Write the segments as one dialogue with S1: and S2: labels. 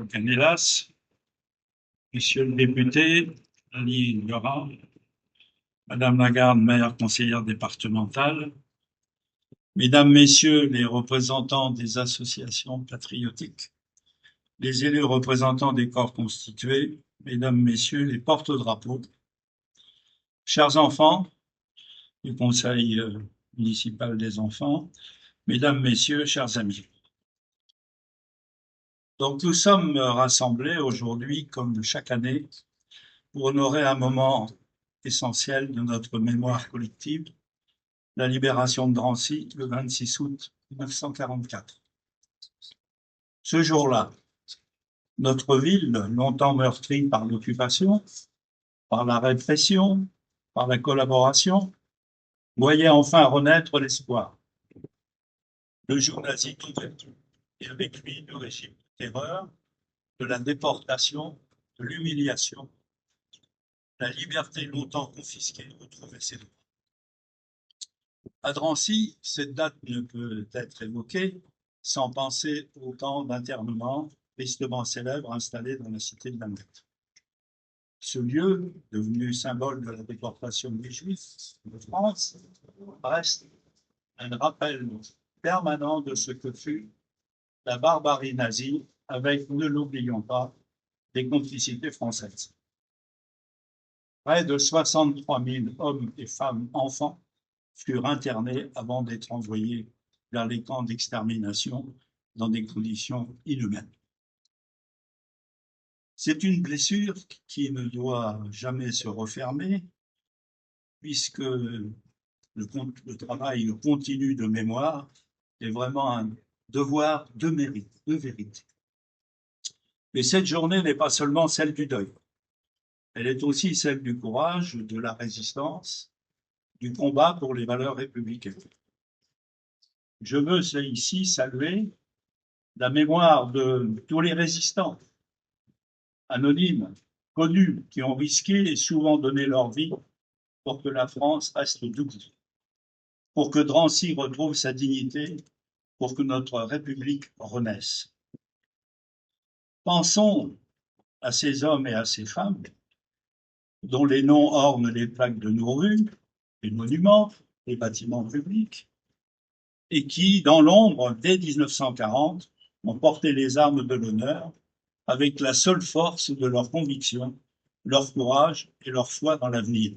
S1: Canelas, Monsieur le député, Ali Laura, Madame Lagarde, maire conseillère départementale, Mesdames, Messieurs les représentants des associations patriotiques, les élus représentants des corps constitués, Mesdames, Messieurs les porte-drapeaux, chers enfants du Conseil municipal des enfants, Mesdames, Messieurs, chers amis. Donc nous sommes rassemblés aujourd'hui, comme chaque année, pour honorer un moment essentiel de notre mémoire collective, la libération de Drancy le 26 août 1944. Ce jour-là, notre ville, longtemps meurtrie par l'occupation, par la répression, par la collaboration, voyait enfin renaître l'espoir. Le jour nazi tombait, et avec lui le régime de terreur, de la déportation, de l'humiliation. La liberté longtemps confisquée retrouvait ses droits. À Drancy, cette date ne peut être évoquée sans penser au camp d'internement tristement célèbre installé dans la cité de Lambeque. Ce lieu, devenu symbole de la déportation des Juifs de France, reste un rappel permanent de ce que fut la barbarie nazie avec, ne l'oublions pas, des complicités françaises. Près de 63 000 hommes et femmes, enfants, furent internés avant d'être envoyés vers les camps d'extermination dans des conditions inhumaines. C'est une blessure qui ne doit jamais se refermer, puisque le travail continu de mémoire est vraiment un devoir de mérite, de vérité. Mais cette journée n'est pas seulement celle du deuil, elle est aussi celle du courage, de la résistance, du combat pour les valeurs républicaines. Je veux ici saluer la mémoire de tous les résistants, anonymes, connus, qui ont risqué et souvent donné leur vie pour que la France reste debout, pour que Drancy retrouve sa dignité, pour que notre République renaisse. Pensons à ces hommes et à ces femmes dont les noms ornent les plaques de nos rues, les monuments, les bâtiments publics, et qui, dans l'ombre, dès 1940, ont porté les armes de l'honneur avec la seule force de leur conviction, leur courage et leur foi dans l'avenir.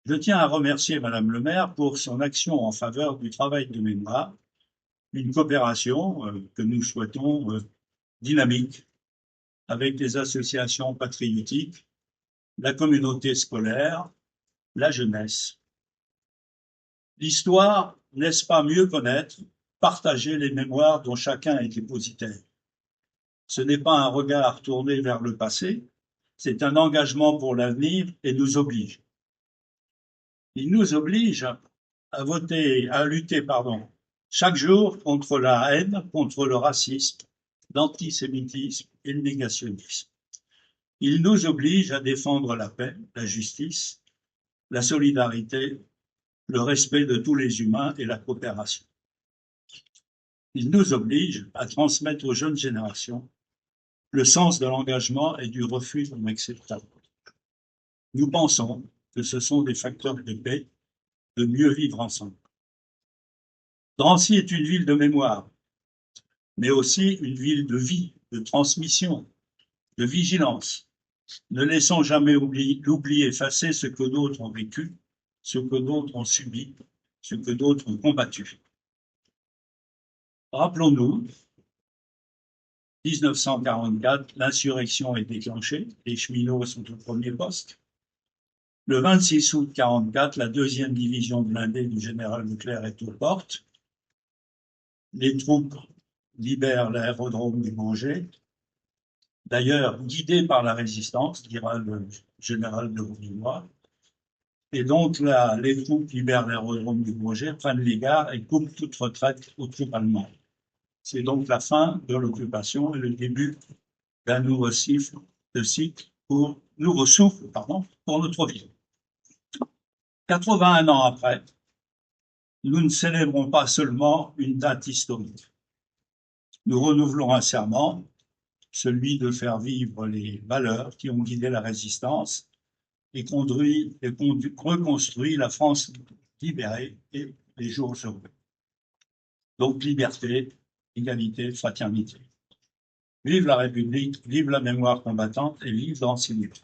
S1: Je tiens à remercier Madame le maire pour son action en faveur du travail de mémoire, une coopération que nous souhaitons dynamique avec les associations patriotiques, la communauté scolaire, la jeunesse. L'histoire, n'est-ce pas mieux connaître, partager les mémoires dont chacun est dépositaire? Ce n'est pas un regard tourné vers le passé, c'est un engagement pour l'avenir et nous oblige. Il nous oblige à lutter, chaque jour contre la haine, contre le racisme, l'antisémitisme et le négationnisme. Il nous oblige à défendre la paix, la justice, la solidarité, le respect de tous les humains et la coopération. Il nous oblige à transmettre aux jeunes générations le sens de l'engagement et du refus de l'inacceptable. Nous pensons que ce sont des facteurs de paix, de mieux vivre ensemble. Drancy est une ville de mémoire, mais aussi une ville de vie, de transmission, de vigilance. Ne laissons jamais l'oubli effacer ce que d'autres ont vécu, ce que d'autres ont subi, ce que d'autres ont combattu. Rappelons-nous, 1944, l'insurrection est déclenchée, les cheminots sont au premier poste. Le 26 août 1944, la deuxième division blindée du général Leclerc est aux portes. Les troupes libèrent l'aérodrome du Bourget, d'ailleurs guidés par la résistance, dira le général de Rougemont. Et donc là, les troupes libèrent l'aérodrome du Bourget, prennent les gares et coupent toute retraite aux troupes allemandes. C'est donc la fin de l'occupation et le début d'un nouveau cycle pour notre ville. 81 ans après, Nous ne célébrons pas seulement une date historique. Nous renouvelons un serment, celui de faire vivre les valeurs qui ont guidé la résistance et reconstruit la France libérée et les jours heureux. Donc liberté, égalité, fraternité. Vive la République, vive la mémoire combattante et vive l'enseignement.